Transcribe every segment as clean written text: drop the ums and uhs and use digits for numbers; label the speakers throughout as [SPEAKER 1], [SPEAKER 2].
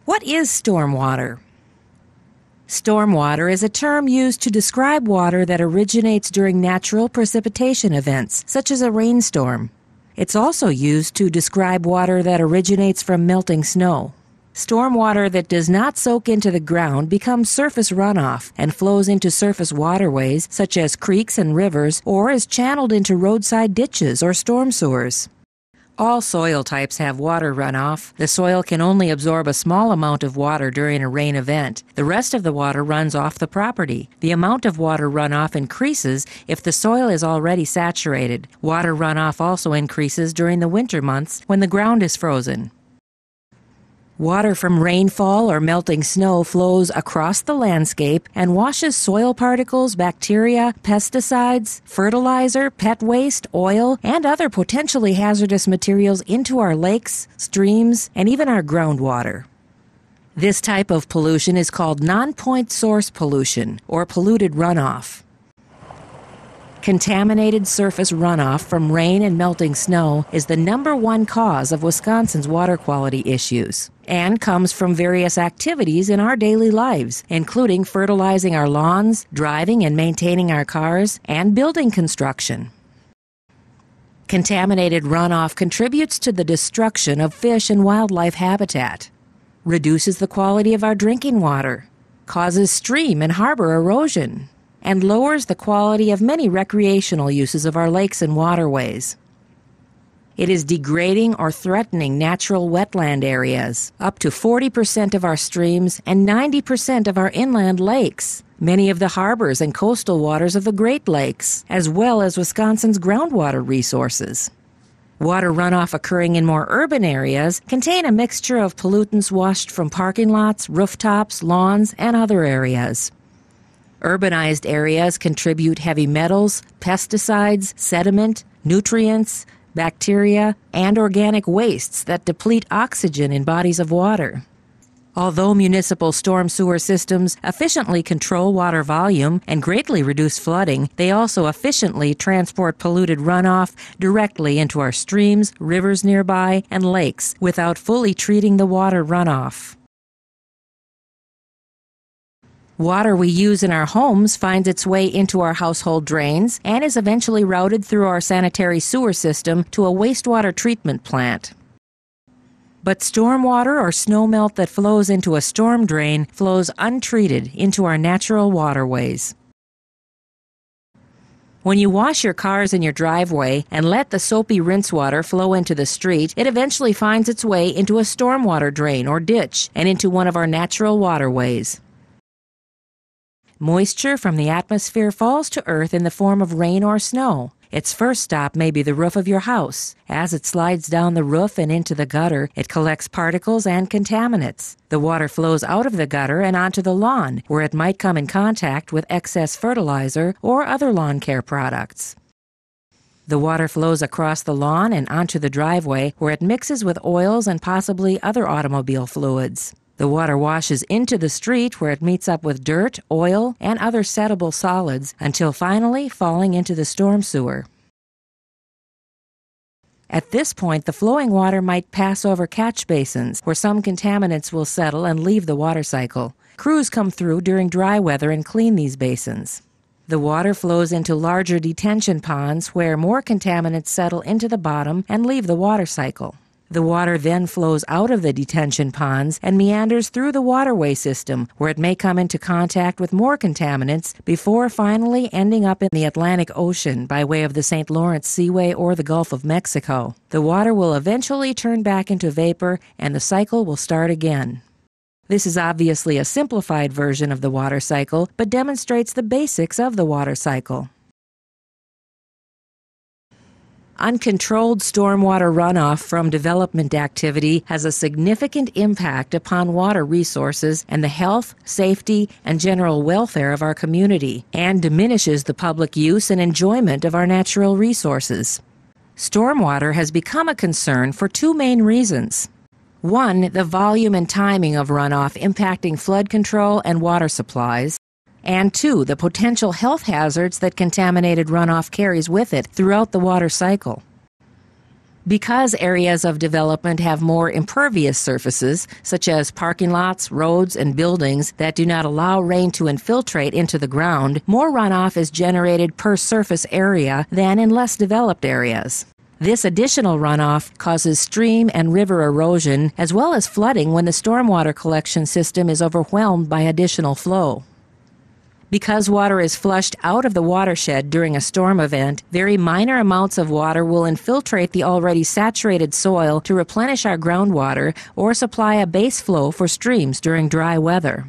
[SPEAKER 1] What is stormwater? Stormwater is a term used to describe water that originates during natural precipitation events, such as a rainstorm. It's also used to describe water that originates from melting snow. Stormwater that does not soak into the ground becomes surface runoff and flows into surface waterways, such as creeks and rivers, or is channeled into roadside ditches or storm sewers. All soil types have water runoff. The soil can only absorb a small amount of water during a rain event. The rest of the water runs off the property. The amount of water runoff increases if the soil is already saturated. Water runoff also increases during the winter months when the ground is frozen. Water from rainfall or melting snow flows across the landscape and washes soil particles, bacteria, pesticides, fertilizer, pet waste, oil, and other potentially hazardous materials into our lakes, streams, and even our groundwater. This type of pollution is called nonpoint source pollution, or polluted runoff. Contaminated surface runoff from rain and melting snow is the #1 cause of Wisconsin's water quality issues and comes from various activities in our daily lives, including fertilizing our lawns, driving and maintaining our cars, and building construction. Contaminated runoff contributes to the destruction of fish and wildlife habitat, reduces the quality of our drinking water, causes stream and harbor erosion, and lowers the quality of many recreational uses of our lakes and waterways. It is degrading or threatening natural wetland areas, up to 40% of our streams and 90% of our inland lakes, many of the harbors and coastal waters of the Great Lakes, as well as Wisconsin's groundwater resources. Water runoff occurring in more urban areas contain a mixture of pollutants washed from parking lots, rooftops, lawns, and other areas. Urbanized areas contribute heavy metals, pesticides, sediment, nutrients, bacteria, and organic wastes that deplete oxygen in bodies of water. Although municipal storm sewer systems efficiently control water volume and greatly reduce flooding, they also efficiently transport polluted runoff directly into our streams, rivers nearby, and lakes without fully treating the water runoff. Water we use in our homes finds its way into our household drains and is eventually routed through our sanitary sewer system to a wastewater treatment plant. But stormwater or snowmelt that flows into a storm drain flows untreated into our natural waterways. When you wash your cars in your driveway and let the soapy rinse water flow into the street, it eventually finds its way into a stormwater drain or ditch and into one of our natural waterways. Moisture from the atmosphere falls to earth in the form of rain or snow. Its first stop may be the roof of your house. As it slides down the roof and into the gutter, it collects particles and contaminants. The water flows out of the gutter and onto the lawn, where it might come in contact with excess fertilizer or other lawn care products. The water flows across the lawn and onto the driveway, where it mixes with oils and possibly other automobile fluids. The water washes into the street where it meets up with dirt, oil, and other settable solids until finally falling into the storm sewer. At this point, the flowing water might pass over catch basins where some contaminants will settle and leave the water cycle. Crews come through during dry weather and clean these basins. The water flows into larger detention ponds where more contaminants settle into the bottom and leave the water cycle. The water then flows out of the detention ponds and meanders through the waterway system, where it may come into contact with more contaminants before finally ending up in the Atlantic Ocean by way of the St. Lawrence Seaway or the Gulf of Mexico. The water will eventually turn back into vapor, and the cycle will start again. This is obviously a simplified version of the water cycle, but demonstrates the basics of the water cycle. Uncontrolled stormwater runoff from development activity has a significant impact upon water resources and the health, safety, and general welfare of our community, and diminishes the public use and enjoyment of our natural resources. Stormwater has become a concern for two main reasons. One, the volume and timing of runoff impacting flood control and water supplies. And two, the potential health hazards that contaminated runoff carries with it throughout the water cycle. Because areas of development have more impervious surfaces, such as parking lots, roads, and buildings that do not allow rain to infiltrate into the ground, more runoff is generated per surface area than in less developed areas. This additional runoff causes stream and river erosion as well as flooding when the stormwater collection system is overwhelmed by additional flow. Because water is flushed out of the watershed during a storm event, very minor amounts of water will infiltrate the already saturated soil to replenish our groundwater or supply a base flow for streams during dry weather.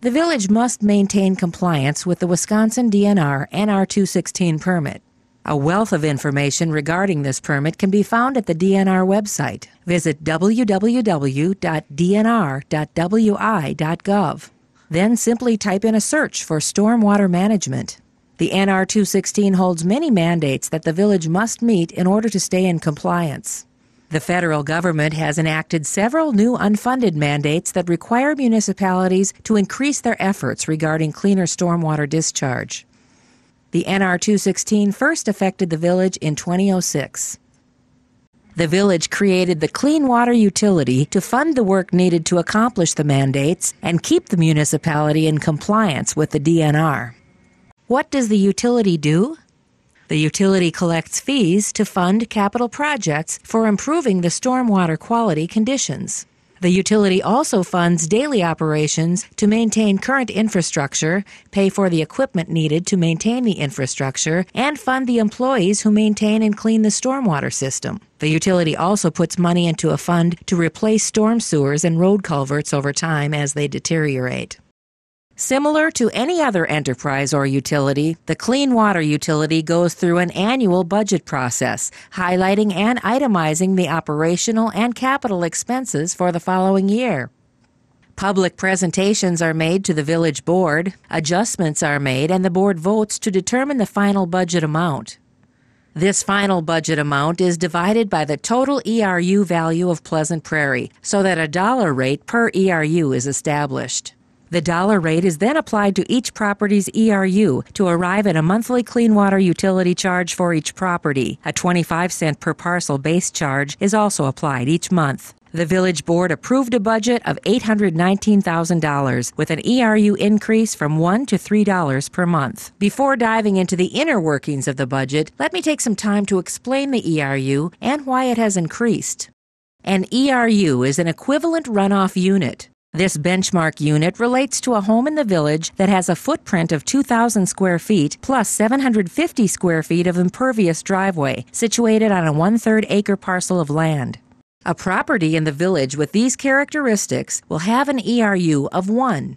[SPEAKER 1] The village must maintain compliance with the Wisconsin DNR NR-216 permit. A wealth of information regarding this permit can be found at the DNR website. Visit www.dnr.wi.gov. Then simply type in a search for stormwater management. The NR-216 holds many mandates that the village must meet in order to stay in compliance. The federal government has enacted several new unfunded mandates that require municipalities to increase their efforts regarding cleaner stormwater discharge. The NR-216 first affected the village in 2006. The village created the Clean Water Utility to fund the work needed to accomplish the mandates and keep the municipality in compliance with the DNR. What does the utility do? The utility collects fees to fund capital projects for improving the stormwater quality conditions. The utility also funds daily operations to maintain current infrastructure, pay for the equipment needed to maintain the infrastructure, and fund the employees who maintain and clean the stormwater system. The utility also puts money into a fund to replace storm sewers and road culverts over time as they deteriorate. Similar to any other enterprise or utility, the Clean Water Utility goes through an annual budget process, highlighting and itemizing the operational and capital expenses for the following year. Public presentations are made to the village board, adjustments are made, and the board votes to determine the final budget amount. This final budget amount is divided by the total ERU value of Pleasant Prairie, so that a dollar rate per ERU is established. The dollar rate is then applied to each property's ERU to arrive at a monthly clean water utility charge for each property. A 25-cent per parcel base charge is also applied each month. The village board approved a budget of $819,000 with an ERU increase from $1 to $3 per month. Before diving into the inner workings of the budget, let me take some time to explain the ERU and why it has increased. An ERU is an equivalent runoff unit. This benchmark unit relates to a home in the village that has a footprint of 2,000 square feet plus 750 square feet of impervious driveway situated on a 1/3 acre parcel of land. A property in the village with these characteristics will have an ERU of 1.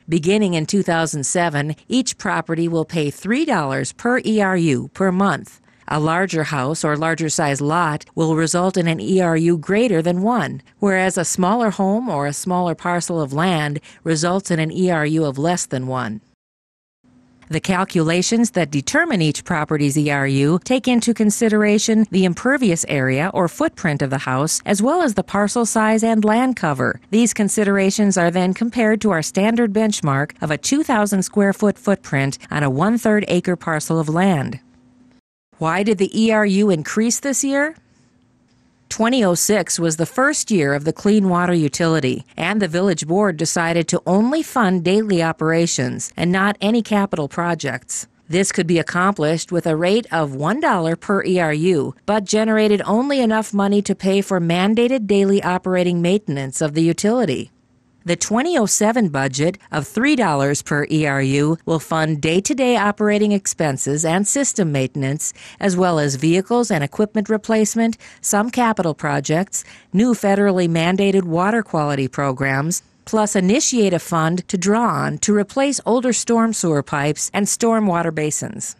[SPEAKER 1] Beginning in 2007, each property will pay $3 per ERU per month. A larger house or larger size lot will result in an ERU greater than 1, whereas a smaller home or a smaller parcel of land results in an ERU of less than 1. The calculations that determine each property's ERU take into consideration the impervious area or footprint of the house, as well as the parcel size and land cover. These considerations are then compared to our standard benchmark of a 2,000 square foot footprint on a 1/3 acre parcel of land. Why did the ERU increase this year? 2006 was the first year of the Clean Water Utility, and the village board decided to only fund daily operations and not any capital projects. This could be accomplished with a rate of $1 per ERU, but generated only enough money to pay for mandated daily operating maintenance of the utility. The 2007 budget of $3 per ERU will fund day-to-day operating expenses and system maintenance, as well as vehicles and equipment replacement, some capital projects, new federally mandated water quality programs, plus initiate a fund to draw on to replace older storm sewer pipes and stormwater basins.